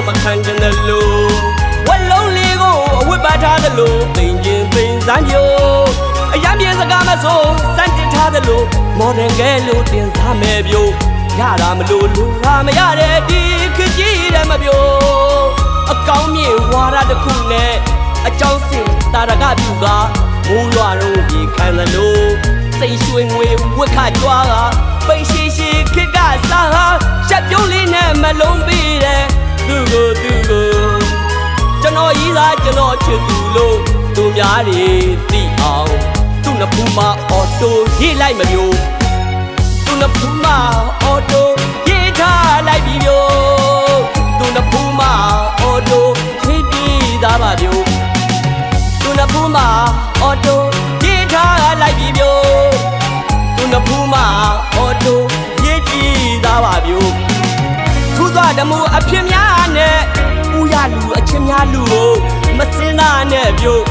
မခံကျင်တယ်လို့ဝက်လုံးလေးကိုအဝတ်ပတ်ထားတယ်လို့သိင်ချင်းသိင်စမ်းပြိုအရမ်းပြေစကားမဆိုစမ်းတင်ထားတယ်လို့မော်ဒန်ကဲလို့တင်စားမယ်ပြိုရတာမလို့လူဟာမရတဲ့ဒီခကြီးတယ်မပြိုအကောင်းမြင်ဝါရတစ်ခုနဲ့အကြောင်းစင်တာရကပြူကမိုးရွာတော့ဒီခံတယ်လို့စိတ်ရွှင်ငွေဝက်ခကြွားကပိန်ရှိရှိခစ်ကစားရှက်ပြုံးလေးနဲ့မလုံးပေးတယ်သူကိုကျွန်တော်ရီးသားကျွန်တော်ချစ်သူလို့သူများတွေသိအောင်သူ့နှစ်ဖူးမှာအော်တိုရေးလိုက်မမျိုးသူ့နှစ်ဖူးမှာအော်တိုရေးထားလိုက်ပြီမျိုးသူ့နှစ်ဖူးမှာအော်တိုရေးပြီးသားပါမျိုးသူ့နှစ်ဖူးမှာအော်တိုရေးထားလိုက်ပြီမျိုးသူ့နှစ်ဖူးမှာအော်တိုရေးပြီးသားပါမျိုးထူးသွားတမှုအဖြစ်များနဲ့ဦးရလူအချင်းများလူကိုမစင်းသားနဲ့ပြို့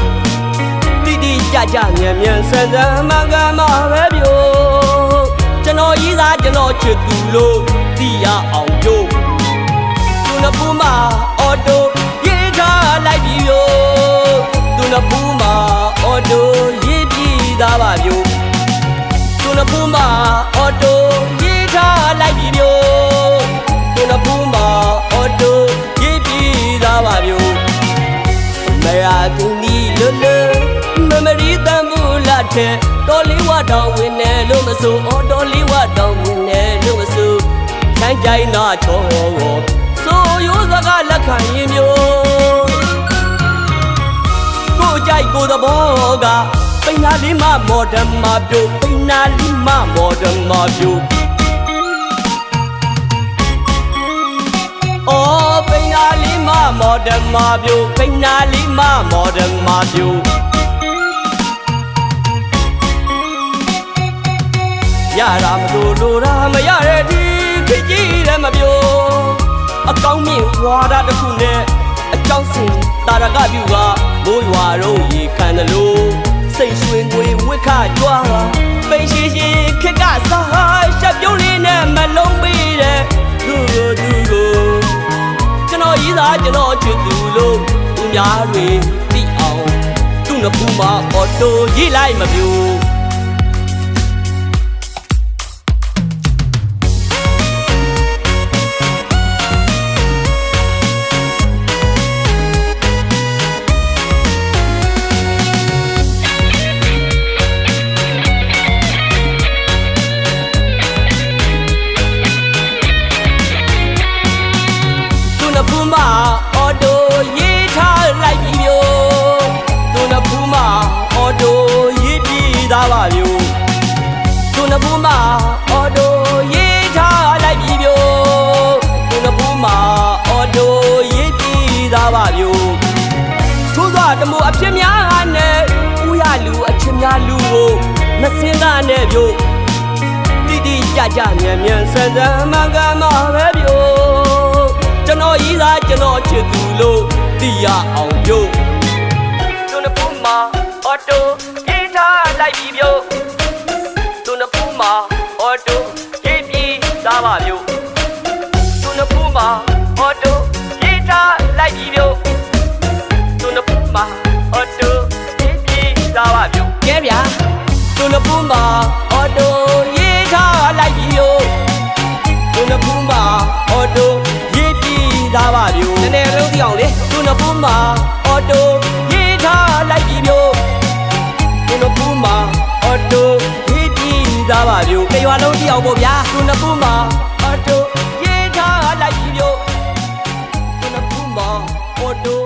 တိတိကျကျမြန်မြန်ဆန်ဆန်မှန်ကန်မှပဲပြို့ကျွန်တော်ရီးသားကျွန်တော်ချစ်သူလို့သိရအောင်ပြို့သူနှစ်ဖူးမှာအော်တိုရေးထားလိုက်ပြီပြို့သူနှစ်ဖူးမှာအော်တိုရေးပြီးသားပါပြို့သူနှစ်ဖူးမှာအော်တိုရေးထားလိုက်ပြီပြို့သူနှစ်ဖူးမှာအော်တိုရေးပြီးသားပါပြို့မရသူနီလွလွမမရီတမ်းမူလာတဲ့တော်လေးဝတောင်ဝင်နေလို့မဆိုအော်တော်လေးဝတောင်ဝင်နေလို့မဆိုခိုင်းကြိုင်းနာချောဆိုရိုးစကားလက်ခံရင်မျိုးကိုကြိုက်ကိုသဘောကပိန်နာလေးမမော်ဒန်မပြို့ပိန်နာလေးမမော်ဒန်မပြို့အော်ပိန်နာလေးမမော်ဒန်မပြို့ပိန်နာလေးမမော်ဒန်မပြို့ရတာမလို့လိုတာမရတဲ့ဒီခကြီးတယ်မပြိုအကောင်းမြင်ဝါဒတစ်ခုနဲ့အကြောင်းစင်တာရကပြူကမိုးရွာတော့ရေခံတယ်လို့စိတ်ရွှင်ငွေဝက်ခကြွားပိန်ရှိရှိခက်ကစားရှက်ပြုံးလေးနဲ့မလုံးပေးတယ်သူကိုကျွန်တော်ရီးသားကျွန်တော်ချစ်သူလို့သူများတွေသိအောင်သူ့နှစ်ဖူးမှာအော်တိုရေးလိုက်မပြိုအော်တိုရေးထားလိုက်ပြီမျိုးသူနှစ်ဖူးမှာအော်တိုရေးပြီးသားပါမျိုးသူနှစ်ဖူးမှာအော်တိုရေးထားလိုက်ပြီမျိုးသူနှစ်ဖူးမှာအော်တိုရေးပြီးသားပါမျိုးထူးစွာတမှုအဖြစ်များနဲ့ဦးရလူအချင်းများလူကိုမစင်းသားနဲ့မျိုးတိတိကျကျမြန်မြန်ဆန်ဆန်မှန်ကန်မှပဲမျိုးကျွန်တော်ရီးသားကျွန်တော်ချစ်သူလို့သိရအောင်ပြို့သူနှစ်ဖူးမှာအော်တိုရေးထားလိုက်ပြီပြို့သူနှစ်ဖူးမှာအော်တိုရေးပြီးသားပါပြို့သူနှစ်ဖူးမှာအော်တိုရေးထားလိုက်ပြီပြို့သူနှစ်ဖူးမှာအော်တိုရေးပြီးသားပါပြို့ကဲဗျာသူနှစ်ဖူးမှာအော်တိုရေးထားလိုက်ပြီပြို့သူနှစ်ဖူးမှာအော်တိုသားပါပြို့နည်းနည်းလုံးသိအောင်လေသူနှစ်ဖူးမှာအော်တိုရေးထားလိုက်ပြီပြို့သူနှစ်ဖူးမှာအော်တိုရေးပြီးသားပါပြို့တရွာလုံးသိအောင်ပေါ့ဗျာသူနှစ်ဖူးမှာအော်တိုရေးထားလိုက်ပြီပြို့သူနှစ်ဖူးမှာအော်တို